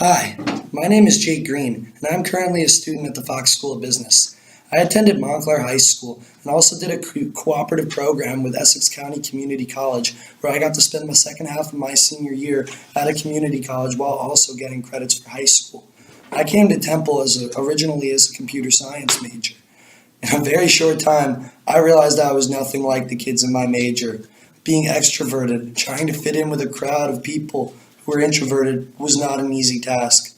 Hi, my name is Jake Green, and I'm currently a student at the Fox School of Business. I attended Montclair High School and also did a cooperative program with Essex County Community College, where I got to spend the second half of my senior year at a community college while also getting credits for high school. I came to Temple originally as a computer science major. In a very short time, I realized I was nothing like the kids in my major. Being extroverted, trying to fit in with a crowd of people who were introverted was not an easy task.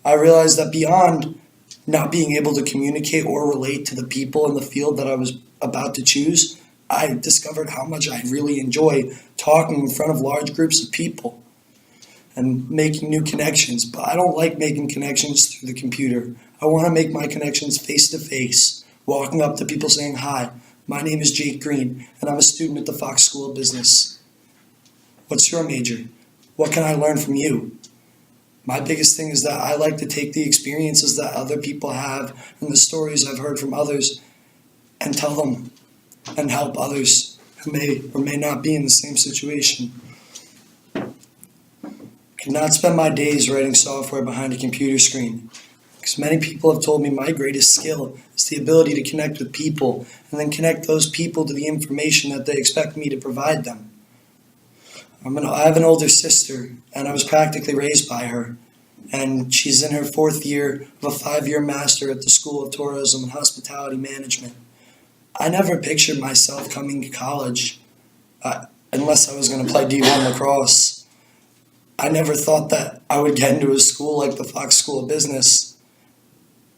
I realized that beyond not being able to communicate or relate to the people in the field that I was about to choose, I discovered how much I really enjoy talking in front of large groups of people and making new connections. But I don't like making connections through the computer. I want to make my connections face to face, walking up to people saying, "Hi, my name is Jake Green, and I'm a student at the Fox School of Business. What's your major? What can I learn from you?" My biggest thing is that I like to take the experiences that other people have and the stories I've heard from others and tell them and help others who may or may not be in the same situation. I could not spend my days writing software behind a computer screen, because many people have told me my greatest skill is the ability to connect with people and then connect those people to the information that they expect me to provide them. I have an older sister, and I was practically raised by her, and she's in her fourth year of a 5-year master at the School of Tourism and Hospitality Management. I never pictured myself coming to college unless I was going to play D1 lacrosse. I never thought that I would get into a school like the Fox School of Business,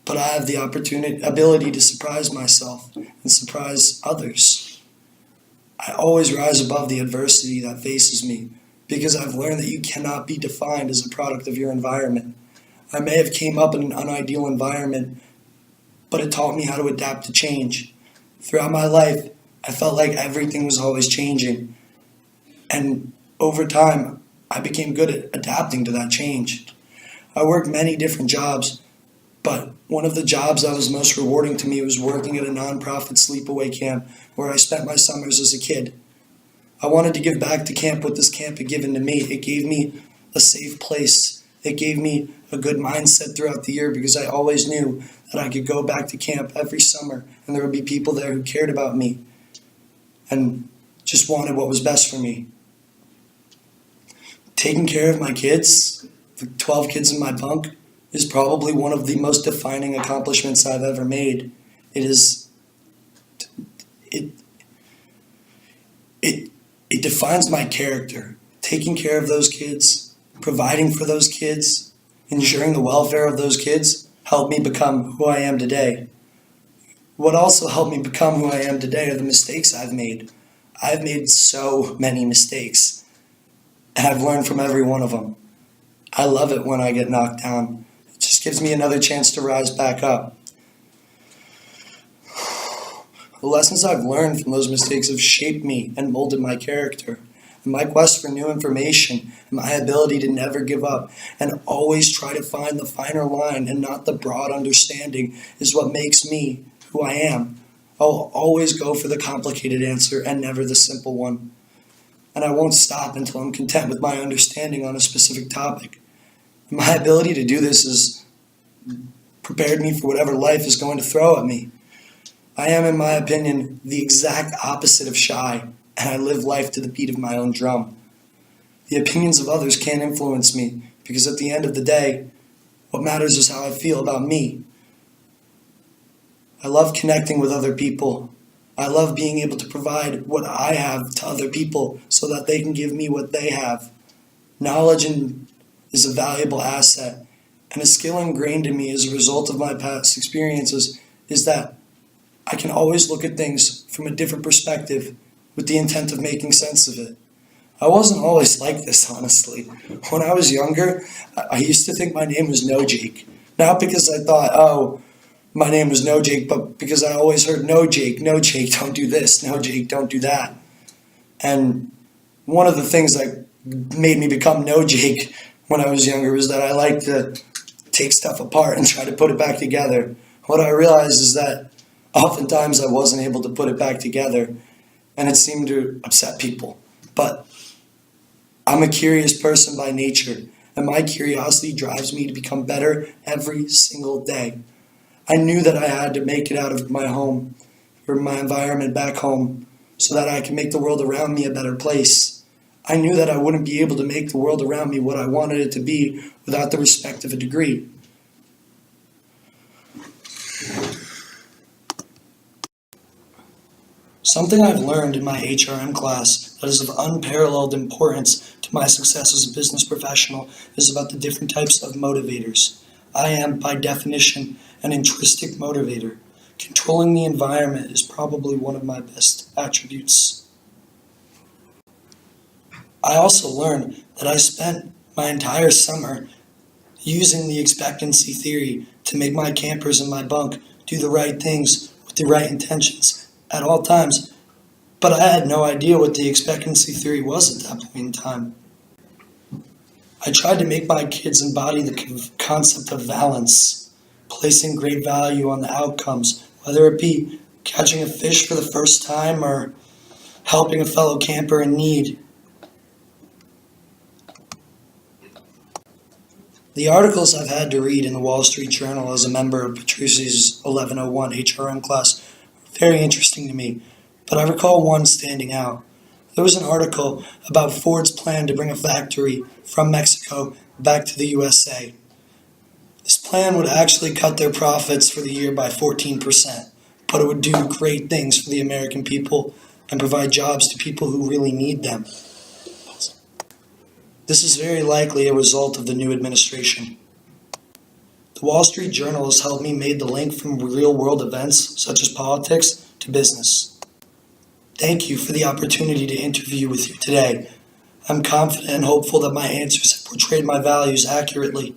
but I have the ability to surprise myself and surprise others. I always rise above the adversity that faces me because I've learned that you cannot be defined as a product of your environment. I may have came up in an unideal environment, but it taught me how to adapt to change. Throughout my life, I felt like everything was always changing. And over time, I became good at adapting to that change. I worked many different jobs, but one of the jobs that was most rewarding to me was working at a nonprofit sleepaway camp where I spent my summers as a kid. I wanted to give back to camp what this camp had given to me. It gave me a safe place. It gave me a good mindset throughout the year because I always knew that I could go back to camp every summer and there would be people there who cared about me and just wanted what was best for me. Taking care of my kids, the 12 kids in my bunk, is probably one of the most defining accomplishments I've ever made. It defines my character. Taking care of those kids, providing for those kids, ensuring the welfare of those kids helped me become who I am today. What also helped me become who I am today are the mistakes I've made. I've made so many mistakes, and I've learned from every one of them. I love it when I get knocked down. It just gives me another chance to rise back up. The lessons I've learned from those mistakes have shaped me and molded my character. And my quest for new information and my ability to never give up and always try to find the finer line and not the broad understanding is what makes me who I am. I'll always go for the complicated answer and never the simple one. And I won't stop until I'm content with my understanding on a specific topic. And my ability to do this has prepared me for whatever life is going to throw at me. I am, in my opinion, the exact opposite of shy, and I live life to the beat of my own drum. The opinions of others can't influence me, because at the end of the day, what matters is how I feel about me. I love connecting with other people. I love being able to provide what I have to other people so that they can give me what they have. Knowledge is a valuable asset, and a skill ingrained in me as a result of my past experiences is that I can always look at things from a different perspective with the intent of making sense of it. I wasn't always like this, honestly. When I was younger, I used to think my name was No Jake. Not because I thought, oh, my name was No Jake, but because I always heard no Jake, don't do this, no Jake, don't do that. And one of the things that made me become No Jake when I was younger was that I liked to take stuff apart and try to put it back together. What I realized is that oftentimes I wasn't able to put it back together, and it seemed to upset people. But I'm a curious person by nature, and my curiosity drives me to become better every single day. I knew that I had to make it out of my home, or my environment back home, so that I could make the world around me a better place. I knew that I wouldn't be able to make the world around me what I wanted it to be without the respect of a degree. Something I've learned in my HRM class that is of unparalleled importance to my success as a business professional is about the different types of motivators. I am, by definition, an intrinsic motivator. Controlling the environment is probably one of my best attributes. I also learned that I spent my entire summer using the expectancy theory to make my campers in my bunk do the right things with the right intentions at all times, but I had no idea what the expectancy theory was at that point in time. I tried to make my kids embody the concept of balance, placing great value on the outcomes, whether it be catching a fish for the first time or helping a fellow camper in need. The articles I've had to read in the Wall Street Journal as a member of Petrucci's 1101 HRM class are very interesting to me, but I recall one standing out. There was an article about Ford's plan to bring a factory from Mexico back to the USA. This plan would actually cut their profits for the year by 14%, but it would do great things for the American people and provide jobs to people who really need them. This is very likely a result of the new administration. The Wall Street Journal has helped me make the link from real-world events, such as politics, to business. Thank you for the opportunity to interview with you today. I'm confident and hopeful that my answers have portrayed my values accurately.